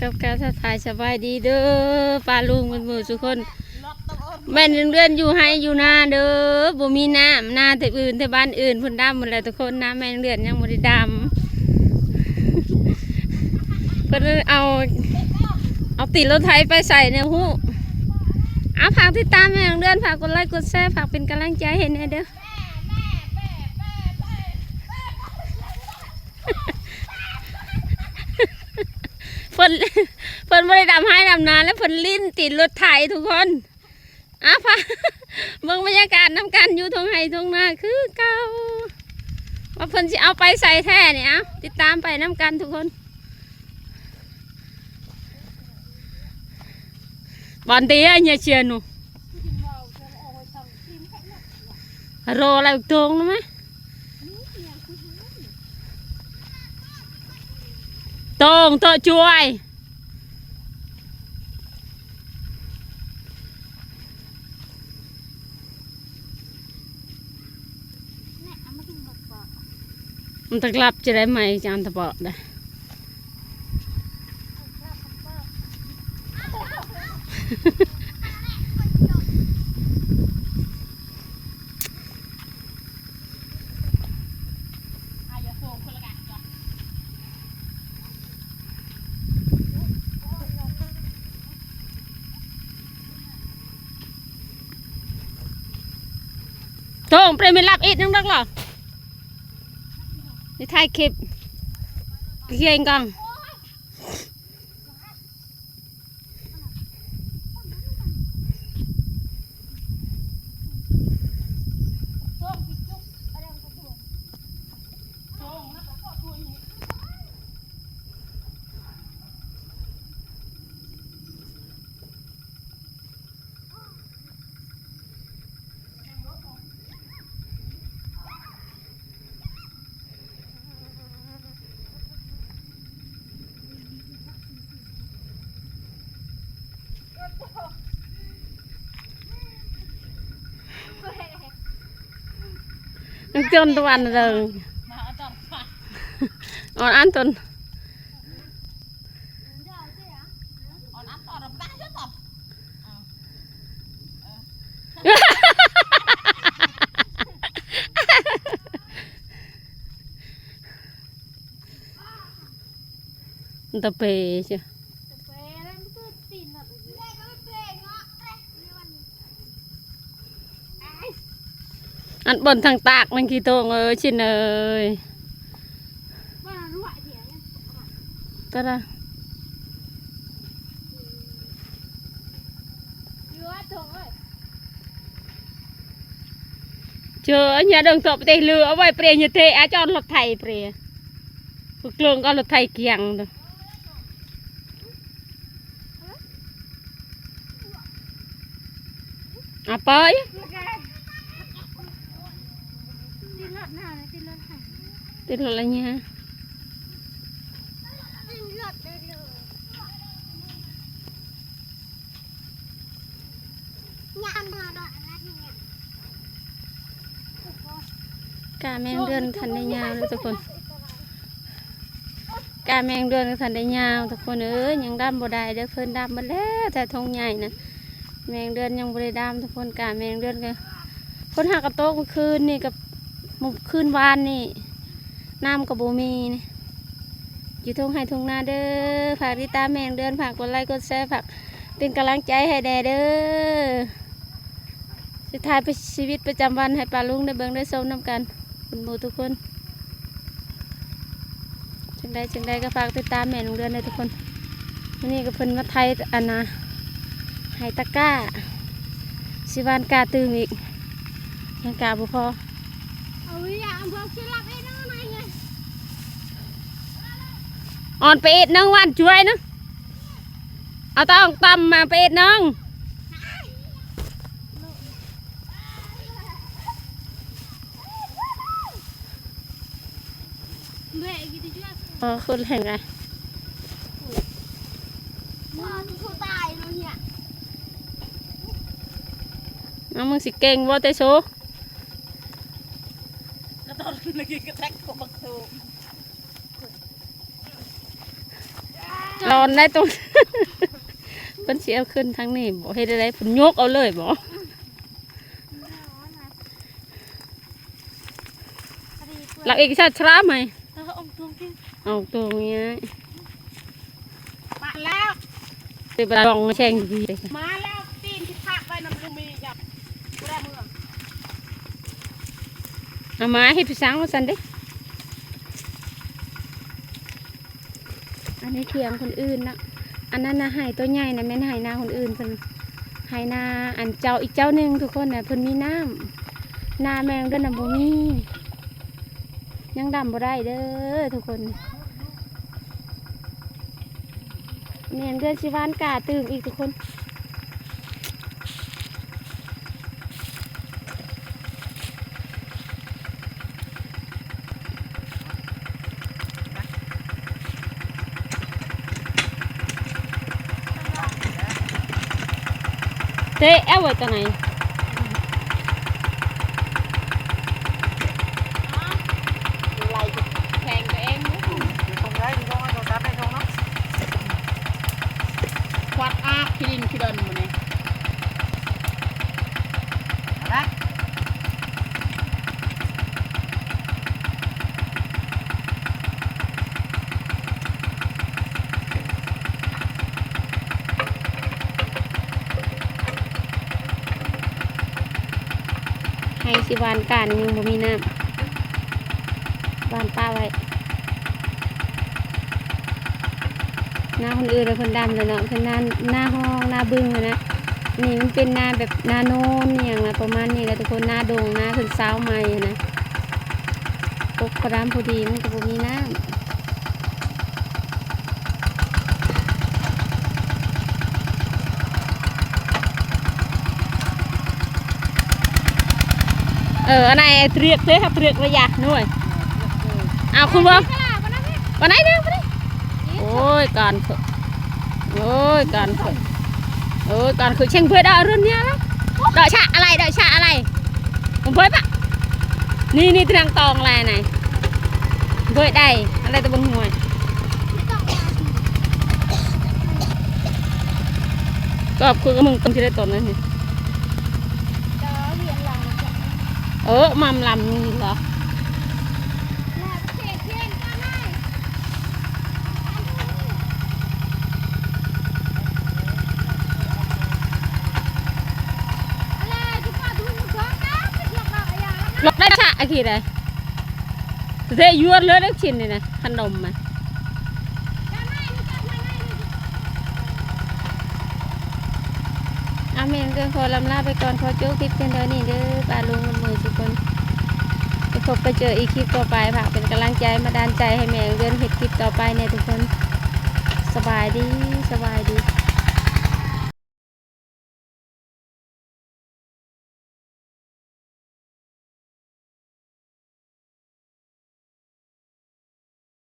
กับการทักทายสบายดีเด้อปลาลุงมันมือทุกคนแม่นเดือนอยู่ให้อยู่นาเด้อบ่มีน้ำนาแต่อื่นแต่บ้านอื่นเพิ่นดำหมดแล้วทุกคนนะแม่นเดือนยังบ่ได้ดำเพิ่นเอาติดรถไถไปใส่ในหูเอาฝากติดตามแม่เดือนฝากกดไลค์กดแชร์ฝากเป็นกำลังใจให้แน่เด้อเพิ่นไม่ได้ดำให้ดำนาแล้วเพิ่นลิ้นติดรถไถทุกคนพะเบิ่งบรรยากาศน้ำกันอยู่ทงไห้ทงนาคือเก่าว่าเพิ่นจะเอาไปใส่แท้เนี่ยติดตามไปน้ำกันทุกคนบอลตีเนี่ยเชียร์หนูโรอะไรตรงนะไหมตรงโตช่วยมันตะกลับจะได้ไหมจานตะเปาะได้ตรงเปรมิลับอีกนึงรักหรอนี่ถ่ายคลิปเก่งกังจนตัววันเลยอ่อนอันตนตะเปย์ใช่อันบนทางตากมันกี่ตัวชินเอ้ยก็ได้เจอnhà đường tọp tê lừa ở ngoài pre như thế cho lột thầy pre lực lượng có lột thầy kiềng được bơi tên lột là nhaกาแมงเดือนทันได้ยาวเลยทุกคนกาแมงเดือนทันได้ยาวทุกคนยังดำบ่ได้เด้อเพิ่นดำมาแล้วแต่ทงใหญ่นะแมงเดือนยังบ่ได้ดำทุกคนกาแมงเดือนก็คนหากระโต๊ะเมื่อคืนนี่กับเมื่อคืนวานนี่น้ำกับโบมีนี่อยู่ทงไห้ทงนาเด้อฝากติดตามแมงเดือนฝากกดไลค์กดแชร์ฝากเป็นกำลังใจให้แด่เด้อสุดท้ายเป็นชีวิตประจำวันให้ปลาลุงได้เบิ่งได้ชมน้ำกันคุณหมูทุกคนจังใดก็ฝากติดตามแม่ลุงเดือนเลยทุกคนวันนี้ก็เพิ่นมาไทยอันนะไฮตะก้าสิวานกาตืมอีกยังกาบุพออ่อนไปอีกนึงวันช่วยนะเอาต้องตำมาไปอีกนึงขึ้นแห่งไงน้องมึงสิเก่งว่าเตโซก็ตอนนี้กระแทกกับบักตู รอนได้ตรง เพิ่นสิเอาขึ้นทางนี้บ่เฮ็ดได้เพิ่นยกเอาเลยบ่หลักเอกชาติชราไหมเอาตัวเนี้ย มาแล้ว เป็นปลาลองแช่งดีเลย มาแล้วตีนที่พักไว้น้ำมูมีจับกูได้มือ เอามาให้พี่ช้างมาสั่นเด้อันนี้เทียมคนอื่นนะอันนั้นนะหายตัวใหญ่นะแม่นหายนาคนอื่นเพิ่นหายนาอันเจ้าอีกเจ้าหนึ่งทุกคนน่ะเพิ่นมีน้ำนาแมงเด้อน่ะบ่มียังดำบ่ได้เด้อทุกคนแม่นเดือนสิวานกาตึงอีกทุกคนเจ๊เอาไว้ตรงไหน ไหลแทงตัวเองตรงไหนตรงไหนตรงไหนตรงนั้นควัดอาคิดินคิดนมาเนี่ยอะไรให้สิวานการยังบ่มีน้ำวานป้าไว้หน้าคนอื่นเลยคนดำเลยเนาะคือหน้าห้องหน้าบึ้งเลยนะนี่มันเป็นหน้าแบบหน้าโน้นอย่างละประมาณนี้แหละทุกคนหน้าดงหน้าขึ้นเช้าใหม่นะปกกระดามพอดีมันก็บ่มีน้ำอันไหนเตรียกเตะครับเตรียกระยะหน่วยเอาคุณบ่วันไหนเนี่ยวันไหนโอ้ยการฝึกโอ้ยการฝึกโอ้ยการฝึกเช่งเพื่อดาวรุ่นเนี้ยแล้วดอกชะอะไรดอกชะอะไรผมเพื่อปะนี่ตรังตองอะไรไหนเพื่อได้อะไรตัวบนหัวก็คุยกับมึงต้องจะได้ตนนั่นนี่มัมลำเหรอลดได้ชะอะไรเลยเดี๋ยวยวนเลยได้ชินเลยนะขนมมาอาเมนก็ขอลำลาไปก่อนขอโจ๊กคลิปเพียงเท่านี้เด้อปลาลุงมือทุกคนไปพบไปเจออีกคลิปต่อไปฝากเป็นกำลังใจมาดันใจให้แม่เดินเห็ดคลิปต่อไปเนี่ยทุกคนสบายดี